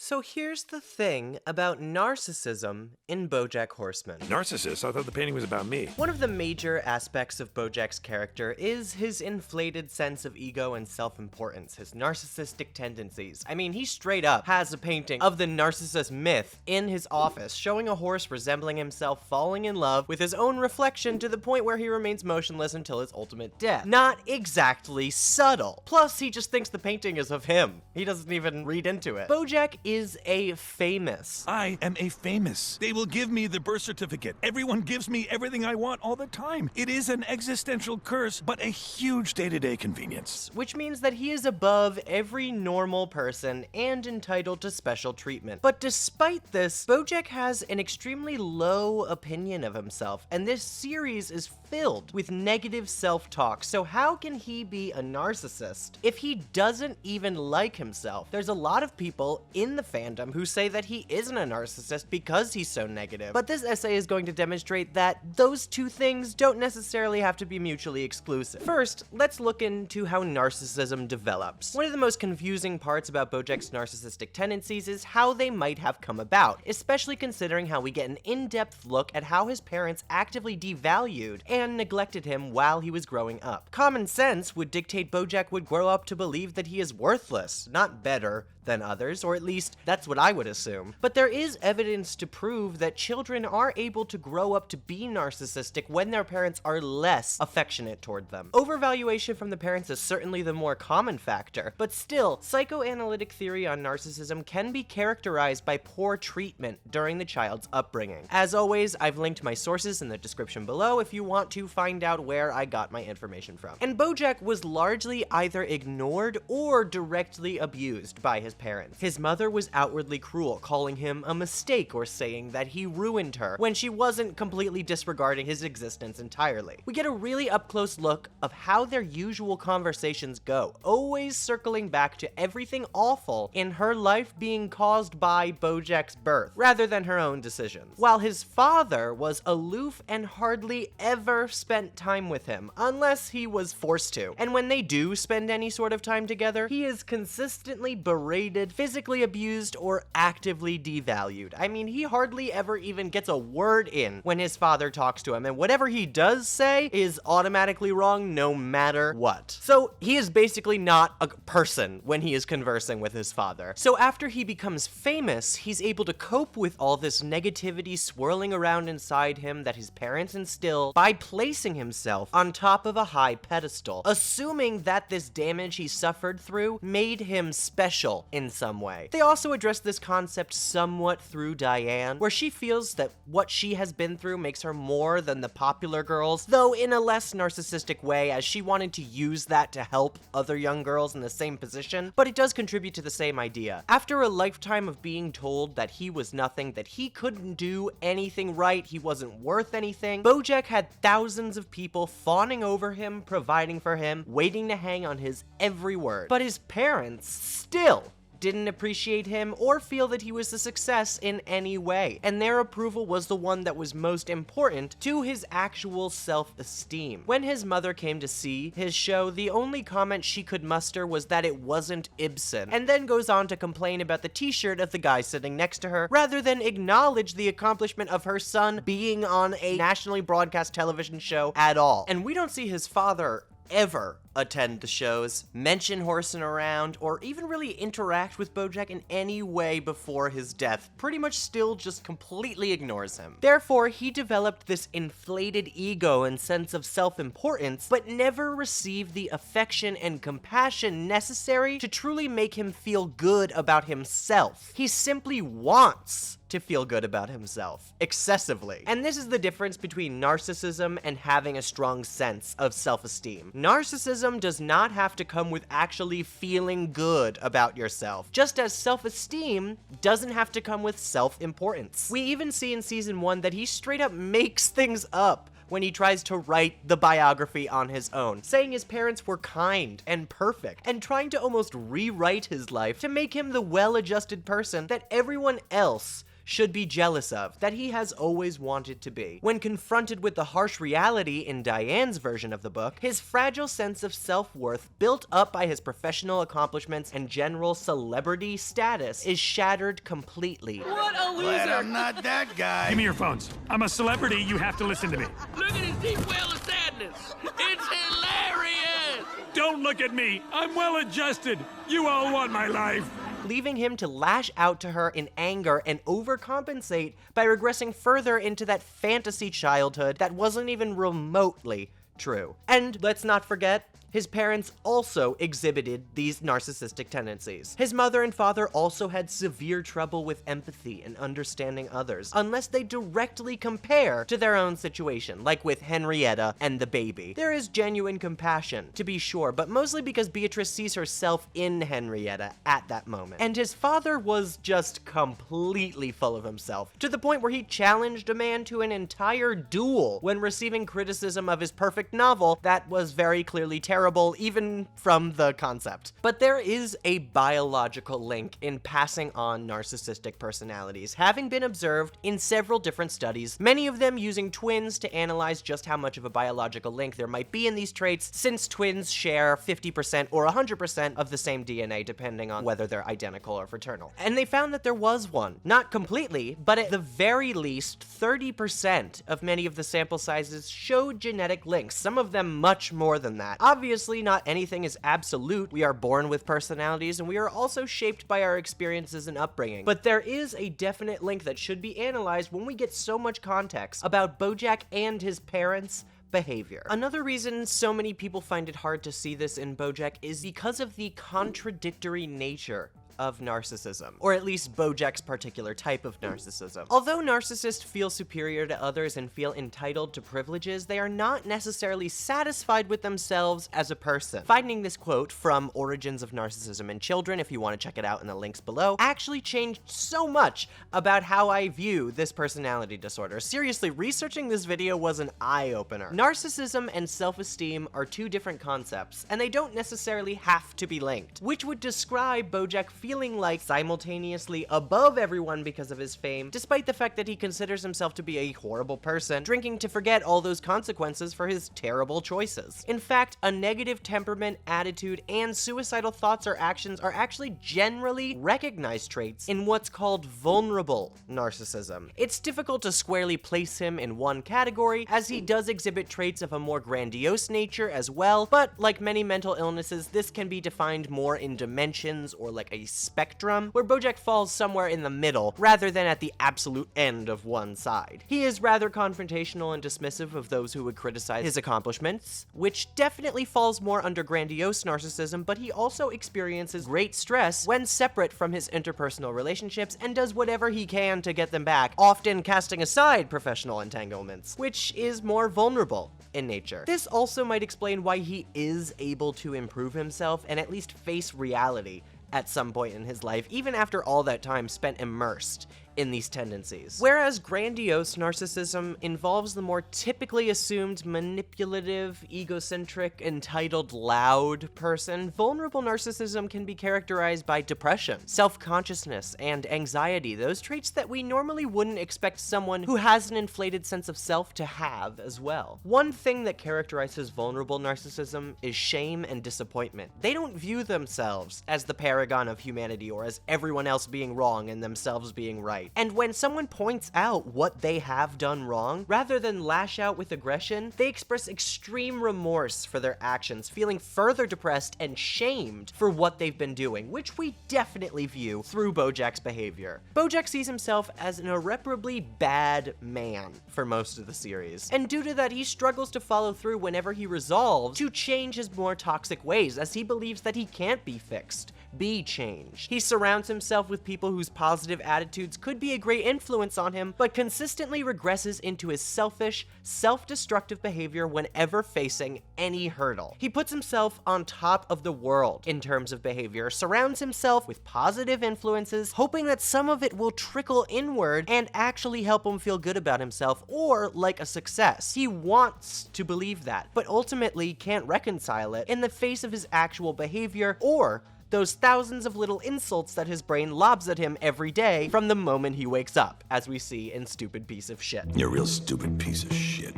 So here's the thing about narcissism in Bojack Horseman. Narcissist? I thought the painting was about me. One of the major aspects of Bojack's character is his inflated sense of ego and self-importance, his narcissistic tendencies. I mean, he straight up has a painting of the narcissist myth in his office, showing a horse resembling himself falling in love with his own reflection to the point where he remains motionless until his ultimate death. Not exactly subtle. Plus, he just thinks the painting is of him. He doesn't even read into it. Bojack is a famous. I am a famous. They will give me the birth certificate. Everyone gives me everything I want all the time. It is an existential curse, but a huge day-to-day convenience. Which means that he is above every normal person and entitled to special treatment. But despite this, Bojack has an extremely low opinion of himself, and this series is filled with negative self-talk. So how can he be a narcissist if he doesn't even like himself? There's a lot of people in the fandom who say that he isn't a narcissist because he's so negative. But this essay is going to demonstrate that those two things don't necessarily have to be mutually exclusive. First, let's look into how narcissism develops. One of the most confusing parts about Bojack's narcissistic tendencies is how they might have come about, especially considering how we get an in-depth look at how his parents actively devalued and neglected him while he was growing up. Common sense would dictate Bojack would grow up to believe that he is worthless, not better than others, or at least that's what I would assume. But there is evidence to prove that children are able to grow up to be narcissistic when their parents are less affectionate toward them. Overvaluation from the parents is certainly the more common factor, but still, psychoanalytic theory on narcissism can be characterized by poor treatment during the child's upbringing. As always, I've linked my sources in the description below if you want to find out where I got my information from. And Bojack was largely either ignored or directly abused by his parents. His mother was outwardly cruel, calling him a mistake or saying that he ruined her, when she wasn't completely disregarding his existence entirely. We get a really up-close look of how their usual conversations go, always circling back to everything awful in her life being caused by Bojack's birth, rather than her own decisions. While his father was aloof and hardly ever spent time with him, unless he was forced to. And when they do spend any sort of time together, he is consistently berated, physically abused, or actively devalued. I mean, he hardly ever even gets a word in when his father talks to him, and whatever he does say is automatically wrong no matter what. So he is basically not a person when he is conversing with his father. So after he becomes famous, he's able to cope with all this negativity swirling around inside him that his parents instill by placing himself on top of a high pedestal, assuming that this damage he suffered through made him special in some way. They also address this concept somewhat through Diane, where she feels that what she has been through makes her more than the popular girls, though in a less narcissistic way, as she wanted to use that to help other young girls in the same position, but it does contribute to the same idea. After a lifetime of being told that he was nothing, that he couldn't do anything right, he wasn't worth anything, Bojack had thousands of people fawning over him, providing for him, waiting to hang on his every word. But his parents still didn't appreciate him or feel that he was a success in any way, and their approval was the one that was most important to his actual self-esteem. When his mother came to see his show, the only comment she could muster was that it wasn't Ibsen, and then goes on to complain about the t-shirt of the guy sitting next to her, rather than acknowledge the accomplishment of her son being on a nationally broadcast television show at all. And we don't see his father ever attend the shows, mention Horseman around, or even really interact with Bojack in any way before his death. Pretty much still just completely ignores him. Therefore, he developed this inflated ego and sense of self-importance, but never received the affection and compassion necessary to truly make him feel good about himself. He simply wants to feel good about himself, excessively. And this is the difference between narcissism and having a strong sense of self-esteem. Narcissism does not have to come with actually feeling good about yourself, just as self-esteem doesn't have to come with self-importance. We even see in season 1 that he straight up makes things up when he tries to write the biography on his own, saying his parents were kind and perfect, and trying to almost rewrite his life to make him the well-adjusted person that everyone else should be jealous of, that he has always wanted to be. When confronted with the harsh reality in Diane's version of the book, his fragile sense of self-worth, built up by his professional accomplishments and general celebrity status, is shattered completely. What a loser! But I'm not that guy. Give me your phones. I'm a celebrity. You have to listen to me. Look at his deep well of sadness. It's hilarious! Don't look at me. I'm well adjusted. You all want my life. Leaving him to lash out to her in anger and overcompensate by regressing further into that fantasy childhood that wasn't even remotely true. And let's not forget, his parents also exhibited these narcissistic tendencies. His mother and father also had severe trouble with empathy and understanding others, unless they directly compare to their own situation, like with Henrietta and the baby. There is genuine compassion, to be sure, but mostly because Beatrice sees herself in Henrietta at that moment. And his father was just completely full of himself, to the point where he challenged a man to an entire duel when receiving criticism of his perfect novel that was very clearly terrible, even from the concept. But there is a biological link in passing on narcissistic personalities, having been observed in several different studies, many of them using twins to analyze just how much of a biological link there might be in these traits, since twins share 50% or 100% of the same DNA, depending on whether they're identical or fraternal. And they found that there was one. Not completely, but at the very least, 30% of many of the sample sizes showed genetic links, some of them much more than that. Obviously, not anything is absolute. We are born with personalities, and we are also shaped by our experiences and upbringing. But there is a definite link that should be analyzed when we get so much context about Bojack and his parents' behavior. Another reason so many people find it hard to see this in Bojack is because of the contradictory nature of narcissism, or at least Bojack's particular type of narcissism. Although narcissists feel superior to others and feel entitled to privileges, they are not necessarily satisfied with themselves as a person. Finding this quote from Origins of Narcissism in Children, if you want to check it out in the links below, actually changed so much about how I view this personality disorder. Seriously, researching this video was an eye-opener. Narcissism and self-esteem are two different concepts, and they don't necessarily have to be linked, which would describe Bojack feeling like simultaneously above everyone because of his fame, despite the fact that he considers himself to be a horrible person, drinking to forget all those consequences for his terrible choices. In fact, a negative temperament, attitude, and suicidal thoughts or actions are actually generally recognized traits in what's called vulnerable narcissism. It's difficult to squarely place him in one category, as he does exhibit traits of a more grandiose nature as well, but like many mental illnesses, this can be defined more in dimensions or like a spectrum, where Bojack falls somewhere in the middle, rather than at the absolute end of one side. He is rather confrontational and dismissive of those who would criticize his accomplishments, which definitely falls more under grandiose narcissism, but he also experiences great stress when separate from his interpersonal relationships and does whatever he can to get them back, often casting aside professional entanglements, which is more vulnerable in nature. This also might explain why he is able to improve himself and at least face reality at some point in his life, even after all that time spent immersed in these tendencies. Whereas grandiose narcissism involves the more typically assumed manipulative, egocentric, entitled, loud person, vulnerable narcissism can be characterized by depression, self-consciousness, and anxiety, those traits that we normally wouldn't expect someone who has an inflated sense of self to have as well. One thing that characterizes vulnerable narcissism is shame and disappointment. They don't view themselves as the paragon of humanity or as everyone else being wrong and themselves being right. And when someone points out what they have done wrong, rather than lash out with aggression, they express extreme remorse for their actions, feeling further depressed and shamed for what they've been doing, which we definitely view through Bojack's behavior. Bojack sees himself as an irreparably bad man for most of the series, and due to that, he struggles to follow through whenever he resolves to change his more toxic ways, as he believes that he can't be fixed, be changed. He surrounds himself with people whose positive attitudes could be a great influence on him, but consistently regresses into his selfish, self-destructive behavior whenever facing any hurdle. He puts himself on top of the world in terms of behavior, surrounds himself with positive influences, hoping that some of it will trickle inward and actually help him feel good about himself or like a success. He wants to believe that, but ultimately can't reconcile it in the face of his actual behavior or those thousands of little insults that his brain lobs at him every day from the moment he wakes up, as we see in Stupid Piece of Shit. You're a real stupid piece of shit.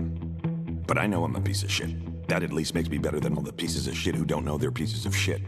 But I know I'm a piece of shit. That at least makes me better than all the pieces of shit who don't know they're pieces of shit.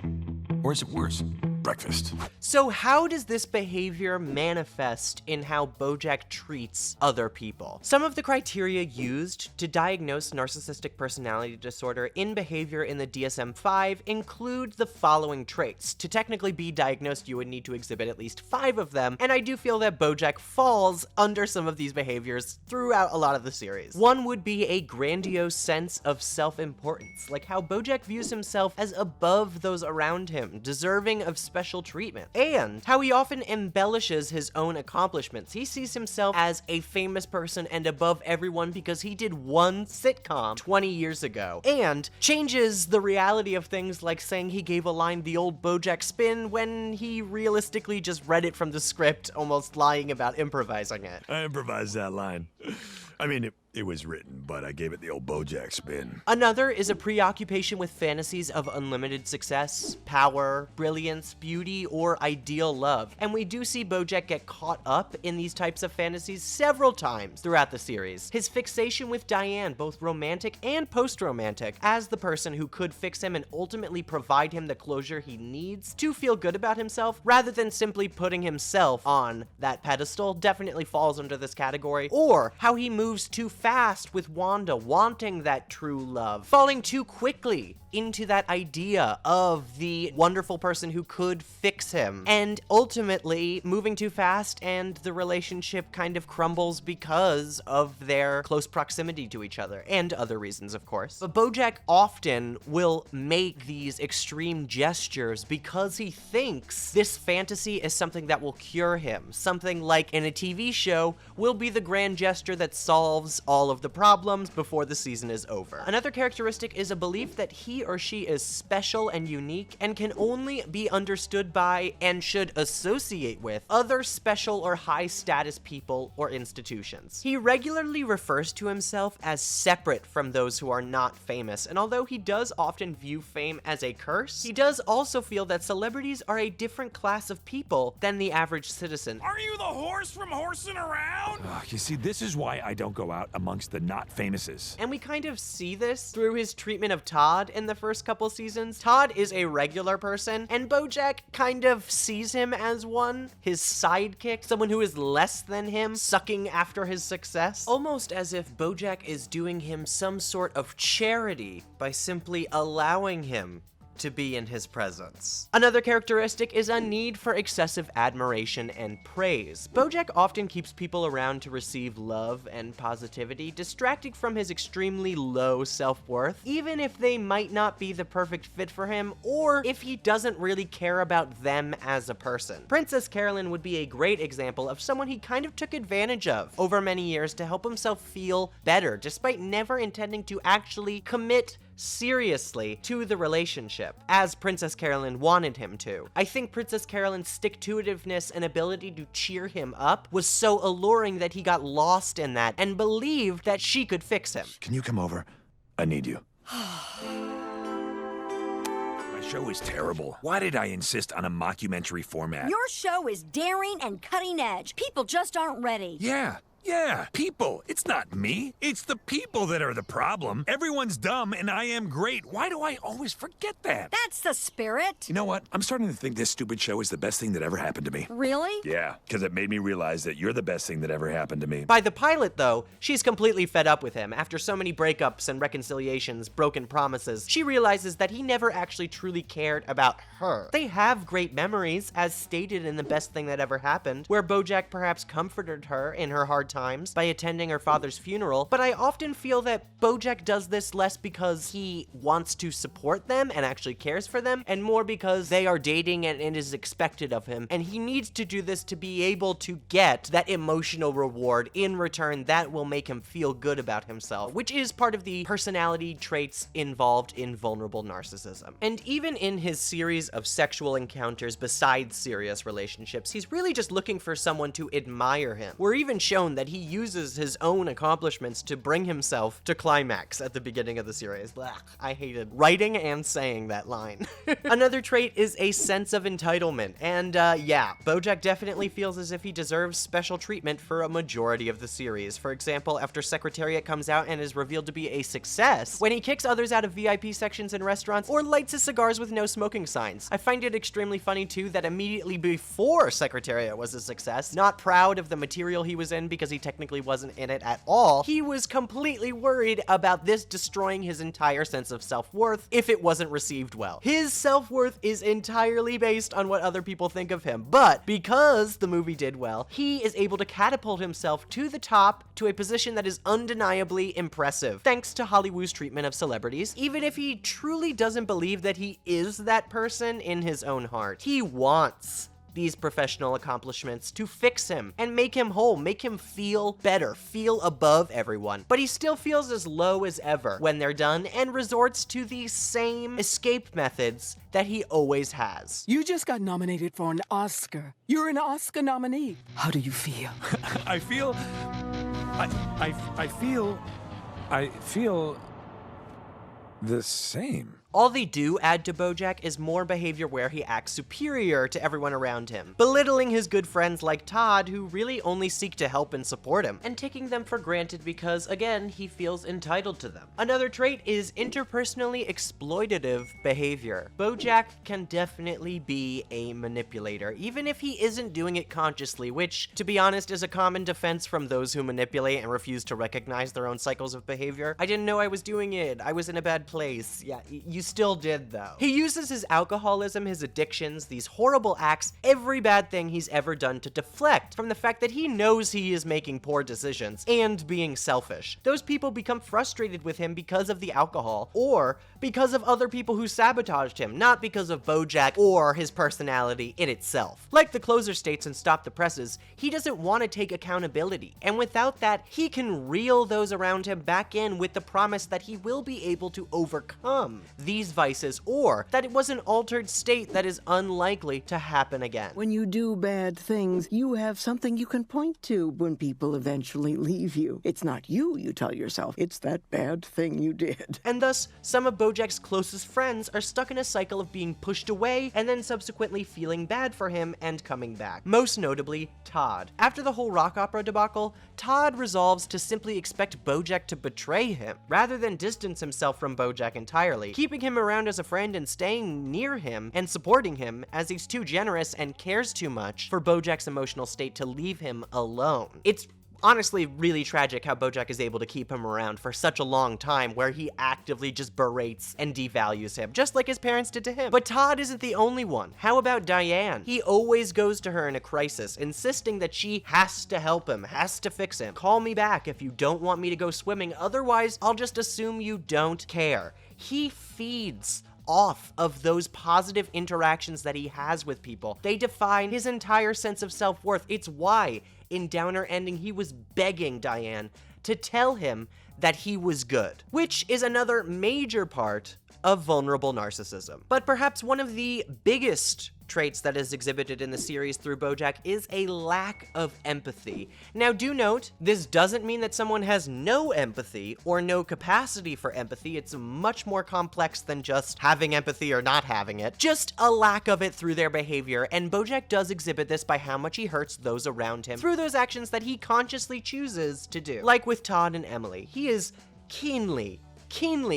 Or is it worse? Breakfast. So how does this behavior manifest in how Bojack treats other people? Some of the criteria used to diagnose narcissistic personality disorder in behavior in the DSM-5 include the following traits. To technically be diagnosed, you would need to exhibit at least 5 of them, and I do feel that Bojack falls under some of these behaviors throughout a lot of the series. One would be a grandiose sense of self-importance, like how Bojack views himself as above those around him, deserving of special treatment, and how he often embellishes his own accomplishments. He sees himself as a famous person and above everyone because he did one sitcom 20 years ago, and changes the reality of things, like saying he gave a line the old Bojack spin when he realistically just read it from the script, almost lying about improvising it. I improvised that line. I mean, it was written, but I gave it the old Bojack spin. Another is a preoccupation with fantasies of unlimited success, power, brilliance, beauty, or ideal love. And we do see Bojack get caught up in these types of fantasies several times throughout the series. His fixation with Diane, both romantic and post-romantic, as the person who could fix him and ultimately provide him the closure he needs to feel good about himself, rather than simply putting himself on that pedestal, definitely falls under this category. Or how he moves too fast with Wanda, wanting that true love, falling too quickly into that idea of the wonderful person who could fix him, and ultimately moving too fast and the relationship kind of crumbles because of their close proximity to each other, and other reasons, of course. But Bojack often will make these extreme gestures because he thinks this fantasy is something that will cure him. Something like in a TV show will be the grand gesture that solves all of the problems before the season is over. Another characteristic is a belief that he or she is special and unique and can only be understood by and should associate with other special or high status people or institutions. He regularly refers to himself as separate from those who are not famous, and although he does often view fame as a curse, he does also feel that celebrities are a different class of people than the average citizen. Are you the horse from horsing around? You see, this is why I don't go out amongst the not famouses. And we kind of see this through his treatment of Todd in the first couple seasons. Todd is a regular person, and Bojack kind of sees him as one, his sidekick, someone who is less than him, sucking after his success. Almost as if Bojack is doing him some sort of charity by simply allowing him to be in his presence. Another characteristic is a need for excessive admiration and praise. Bojack often keeps people around to receive love and positivity, distracting from his extremely low self-worth, even if they might not be the perfect fit for him, or if he doesn't really care about them as a person. Princess Carolyn would be a great example of someone he kind of took advantage of over many years to help himself feel better, despite never intending to actually commit seriously to the relationship, as Princess Carolyn wanted him to. I think Princess Carolyn's stick-to-itiveness and ability to cheer him up was so alluring that he got lost in that and believed that she could fix him. Can you come over? I need you. My show is terrible. Why did I insist on a mockumentary format? Your show is daring and cutting edge. People just aren't ready. Yeah, people. It's not me. It's the people that are the problem. Everyone's dumb and I am great. Why do I always forget that? That's the spirit. You know what? I'm starting to think this stupid show is the best thing that ever happened to me. Really? Yeah, because it made me realize that you're the best thing that ever happened to me. By the pilot, though, she's completely fed up with him. After so many breakups and reconciliations, broken promises, she realizes that he never actually truly cared about her. They have great memories, as stated in The Best Thing That Ever Happened, where Bojack perhaps comforted her in her hard times by attending her father's funeral, but I often feel that Bojack does this less because he wants to support them and actually cares for them, and more because they are dating and it is expected of him, and he needs to do this to be able to get that emotional reward in return that will make him feel good about himself, which is part of the personality traits involved in vulnerable narcissism. And even in his series of sexual encounters besides serious relationships, he's really just looking for someone to admire him. We're even shown that that he uses his own accomplishments to bring himself to climax at the beginning of the series. Blah, I hated writing and saying that line. Another trait is a sense of entitlement, and yeah, Bojack definitely feels as if he deserves special treatment for a majority of the series. For example, after Secretariat comes out and is revealed to be a success, when he kicks others out of VIP sections in restaurants or lights his cigars with no smoking signs. I find it extremely funny too that immediately before Secretariat was a success, not proud of the material he was in because he technically wasn't in it at all, he was completely worried about this destroying his entire sense of self-worth if it wasn't received well. His self-worth is entirely based on what other people think of him, but because the movie did well, he is able to catapult himself to the top to a position that is undeniably impressive, thanks to Hollywood's treatment of celebrities, even if he truly doesn't believe that he is that person in his own heart. He wants these professional accomplishments to fix him and make him whole, make him feel better, feel above everyone. But he still feels as low as ever when they're done and resorts to the same escape methods that he always has. You just got nominated for an Oscar. You're an Oscar nominee. How do you feel? I feel the same. All they do add to Bojack is more behavior where he acts superior to everyone around him, belittling his good friends like Todd, who really only seek to help and support him, and taking them for granted because, again, he feels entitled to them. Another trait is interpersonally exploitative behavior. Bojack can definitely be a manipulator, even if he isn't doing it consciously, which, to be honest, is a common defense from those who manipulate and refuse to recognize their own cycles of behavior. I didn't know I was doing it. I was in a bad place. Yeah, you still did, though. He uses his alcoholism, his addictions, these horrible acts, every bad thing he's ever done to deflect from the fact that he knows he is making poor decisions and being selfish. Those people become frustrated with him because of the alcohol or because of other people who sabotaged him, not because of Bojack or his personality in itself. Like the closer states in Stop the Presses, he doesn't want to take accountability, and without that, he can reel those around him back in with the promise that he will be able to overcome these vices, or that it was an altered state that is unlikely to happen again. When you do bad things, you have something you can point to when people eventually leave you. It's not you tell yourself, it's that bad thing you did. And thus, some of Bojack's closest friends are stuck in a cycle of being pushed away and then subsequently feeling bad for him and coming back. Most notably, Todd. After the whole rock opera debacle, Todd resolves to simply expect Bojack to betray him, rather than distance himself from Bojack entirely, keeping him around as a friend and staying near him and supporting him as he's too generous and cares too much for Bojack's emotional state to leave him alone. It's honestly really tragic how Bojack is able to keep him around for such a long time where he actively just berates and devalues him, just like his parents did to him. But Todd isn't the only one. How about Diane? He always goes to her in a crisis, insisting that she has to help him, has to fix him. Call me back if you don't want me to go swimming, otherwise I'll just assume you don't care. He feeds off of those positive interactions that he has with people. They define his entire sense of self-worth. It's why, in Downer Ending, he was begging Diane to tell him that he was good, which is another major part of vulnerable narcissism. But perhaps one of the biggest traits that is exhibited in the series through Bojack is a lack of empathy. Now, do note, this doesn't mean that someone has no empathy or no capacity for empathy. It's much more complex than just having empathy or not having it. Just a lack of it through their behavior, and Bojack does exhibit this by how much he hurts those around him through those actions that he consciously chooses to do. Like with Todd and Emily, he is keenly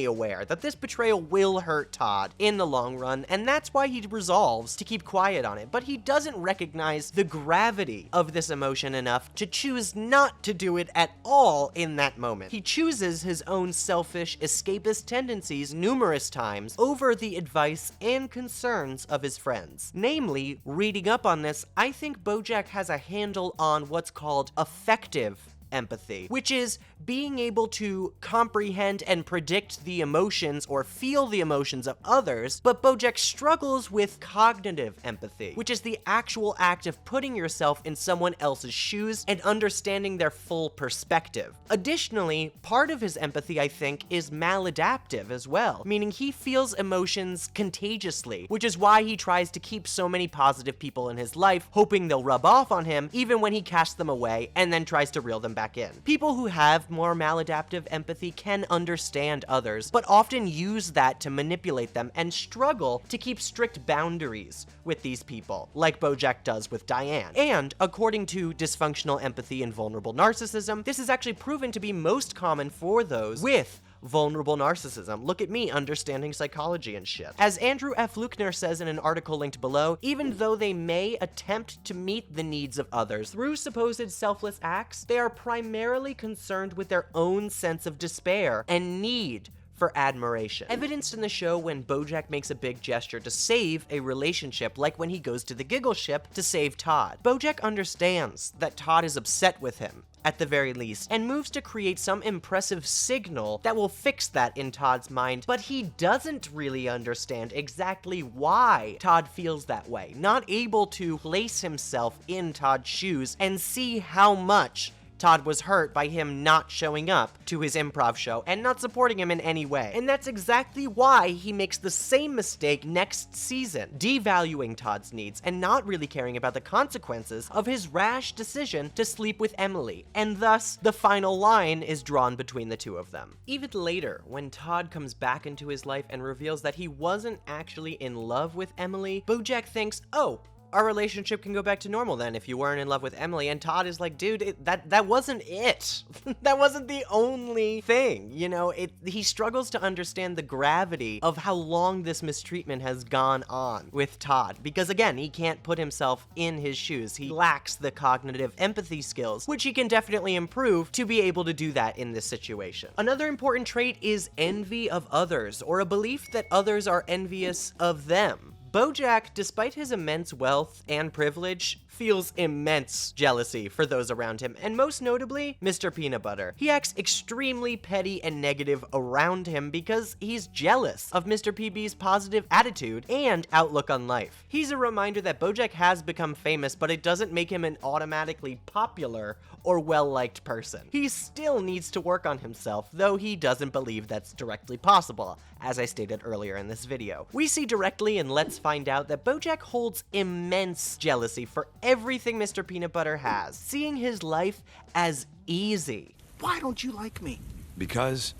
aware that this betrayal will hurt Todd in the long run, and that's why he resolves to keep quiet on it. But he doesn't recognize the gravity of this emotion enough to choose not to do it at all in that moment. He chooses his own selfish, escapist tendencies numerous times over the advice and concerns of his friends. Namely, reading up on this, I think Bojack has a handle on what's called effective empathy, which is being able to comprehend and predict the emotions or feel the emotions of others, but Bojack struggles with cognitive empathy, which is the actual act of putting yourself in someone else's shoes and understanding their full perspective. Additionally, part of his empathy, I think, is maladaptive as well, meaning he feels emotions contagiously, which is why he tries to keep so many positive people in his life, hoping they'll rub off on him, even when he casts them away and then tries to reel them back in. People who have more maladaptive empathy can understand others, but often use that to manipulate them and struggle to keep strict boundaries with these people, like Bojack does with Diane. And according to Dysfunctional Empathy and Vulnerable Narcissism, this is actually proven to be most common for those with vulnerable narcissism. Look at me understanding psychology and shit. As Andrew F. Luckner says in an article linked below, even though they may attempt to meet the needs of others through supposed selfless acts, they are primarily concerned with their own sense of despair and need for admiration. Evidenced in the show when Bojack makes a big gesture to save a relationship, like when he goes to the Giggle Ship to save Todd. Bojack understands that Todd is upset with him, at the very least, and moves to create some impressive signal that will fix that in Todd's mind, but he doesn't really understand exactly why Todd feels that way, not able to place himself in Todd's shoes and see how much Todd was hurt by him not showing up to his improv show and not supporting him in any way. And that's exactly why he makes the same mistake next season, devaluing Todd's needs and not really caring about the consequences of his rash decision to sleep with Emily. And thus, the final line is drawn between the two of them. Even later, when Todd comes back into his life and reveals that he wasn't actually in love with Emily, Bojack thinks, oh, our relationship can go back to normal then if you weren't in love with Emily. And Todd is like, dude, that wasn't it. That wasn't the only thing, you know? He struggles to understand the gravity of how long this mistreatment has gone on with Todd, because again, he can't put himself in his shoes. He lacks the cognitive empathy skills, which he can definitely improve to be able to do that in this situation. Another important trait is envy of others, or a belief that others are envious of them. Bojack, despite his immense wealth and privilege, feels immense jealousy for those around him, and most notably, Mr. Peanut Butter. He acts extremely petty and negative around him because he's jealous of Mr. PB's positive attitude and outlook on life. He's a reminder that Bojack has become famous, but it doesn't make him an automatically popular or well-liked person. He still needs to work on himself, though he doesn't believe that's directly possible, as I stated earlier in this video. We see directly in Let's Find Out that Bojack holds immense jealousy for everything Mr. Peanut Butter has, seeing his life as easy. Why don't you like me? Because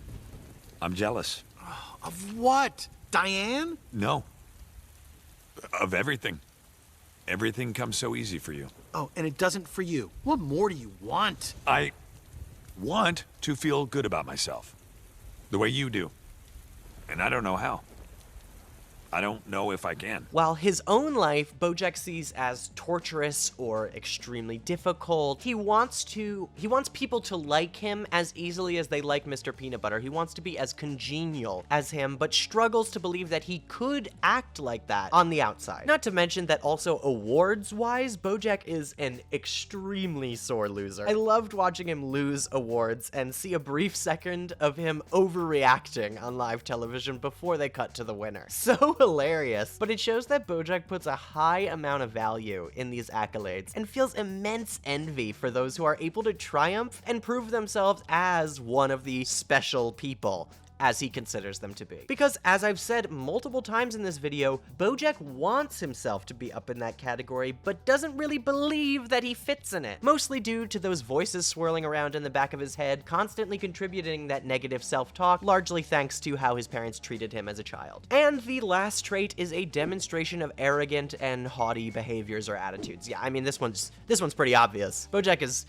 I'm jealous. Of what? Diane? No. Of everything. Everything comes so easy for you. Oh, and it doesn't for you. What more do you want? I want to feel good about myself. The way you do. And I don't know how. I don't know if I can. While his own life, Bojack sees as torturous or extremely difficult, he wants people to like him as easily as they like Mr. Peanut Butter. He wants to be as congenial as him, but struggles to believe that he could act like that on the outside. Not to mention that also awards-wise, Bojack is an extremely sore loser. I loved watching him lose awards and see a brief second of him overreacting on live television before they cut to the winner. So hilarious, but it shows that Bojack puts a high amount of value in these accolades and feels immense envy for those who are able to triumph and prove themselves as one of the special people, as he considers them to be. Because, as I've said multiple times in this video, Bojack wants himself to be up in that category, but doesn't really believe that he fits in it, mostly due to those voices swirling around in the back of his head, constantly contributing that negative self-talk, largely thanks to how his parents treated him as a child. And the last trait is a demonstration of arrogant and haughty behaviors or attitudes. Yeah, I mean, this one's pretty obvious. Bojack is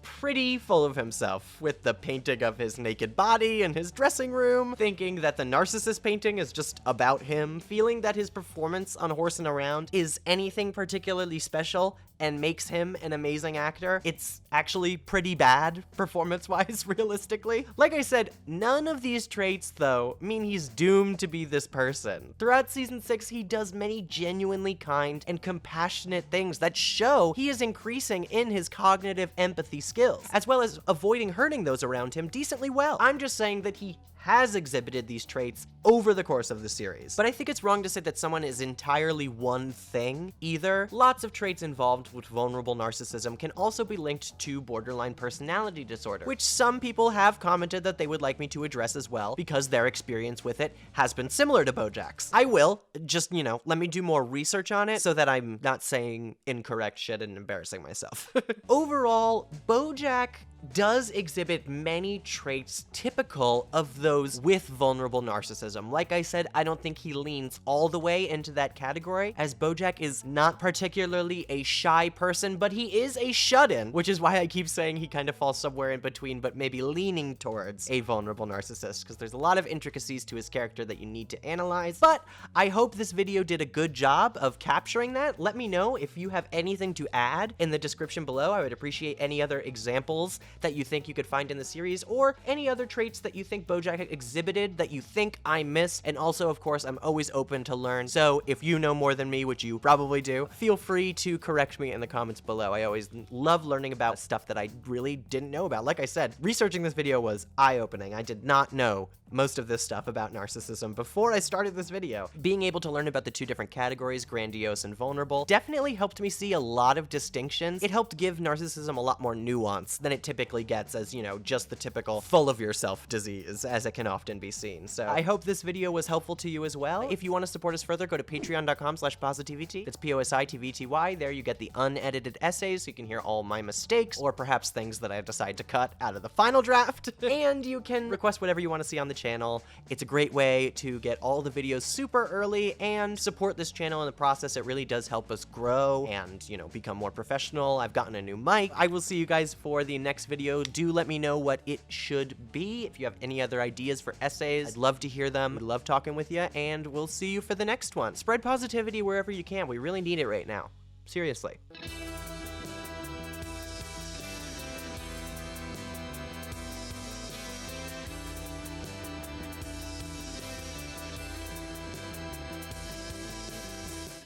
pretty full of himself, with the painting of his naked body in his dressing room, thinking that the Narcissist painting is just about him, feeling that his performance on Horse and Around is anything particularly special and makes him an amazing actor. It's actually pretty bad, performance-wise, realistically. Like I said, none of these traits, though, mean he's doomed to be this person. Throughout Season 6, he does many genuinely kind and compassionate things that show he is increasing in his cognitive empathy skills, as well as avoiding hurting those around him decently well. I'm just saying that he has exhibited these traits over the course of the series. But I think it's wrong to say that someone is entirely one thing either. Lots of traits involved with vulnerable narcissism can also be linked to borderline personality disorder, which some people have commented that they would like me to address as well, because their experience with it has been similar to Bojack's. I will, just, let me do more research on it so that I'm not saying incorrect shit and embarrassing myself. Overall, Bojack does exhibit many traits typical of those with vulnerable narcissism. Like I said, I don't think he leans all the way into that category, as Bojack is not particularly a shy person, but he is a shut-in, which is why I keep saying he kind of falls somewhere in between, but maybe leaning towards a vulnerable narcissist, because there's a lot of intricacies to his character that you need to analyze. But I hope this video did a good job of capturing that. Let me know if you have anything to add in the description below. I would appreciate any other examples that you think you could find in the series, or any other traits that you think Bojack exhibited that you think I missed. And also, of course, I'm always open to learn, so if you know more than me, which you probably do, feel free to correct me in the comments below. I always love learning about stuff that I really didn't know about. Like I said, researching this video was eye-opening. I did not know most of this stuff about narcissism before I started this video. Being able to learn about the two different categories, grandiose and vulnerable, definitely helped me see a lot of distinctions. It helped give narcissism a lot more nuance than it typically gets as, you know, just the typical full of yourself disease, as it can often be seen. So I hope this video was helpful to you as well. If you want to support us further, go to patreon.com/PosiTVty. It's PosiTVty. There you get the unedited essays, so you can hear all my mistakes, or perhaps things that I decide to cut out of the final draft. And you can request whatever you want to see on the channel. It's a great way to get all the videos super early and support this channel in the process. It really does help us grow and, you know, become more professional. I've gotten a new mic. I will see you guys for the next video. Do let me know what it should be. If you have any other ideas for essays, I'd love to hear them. I love talking with you, and we'll see you for the next one. Spread positivity wherever you can. We really need it right now. Seriously.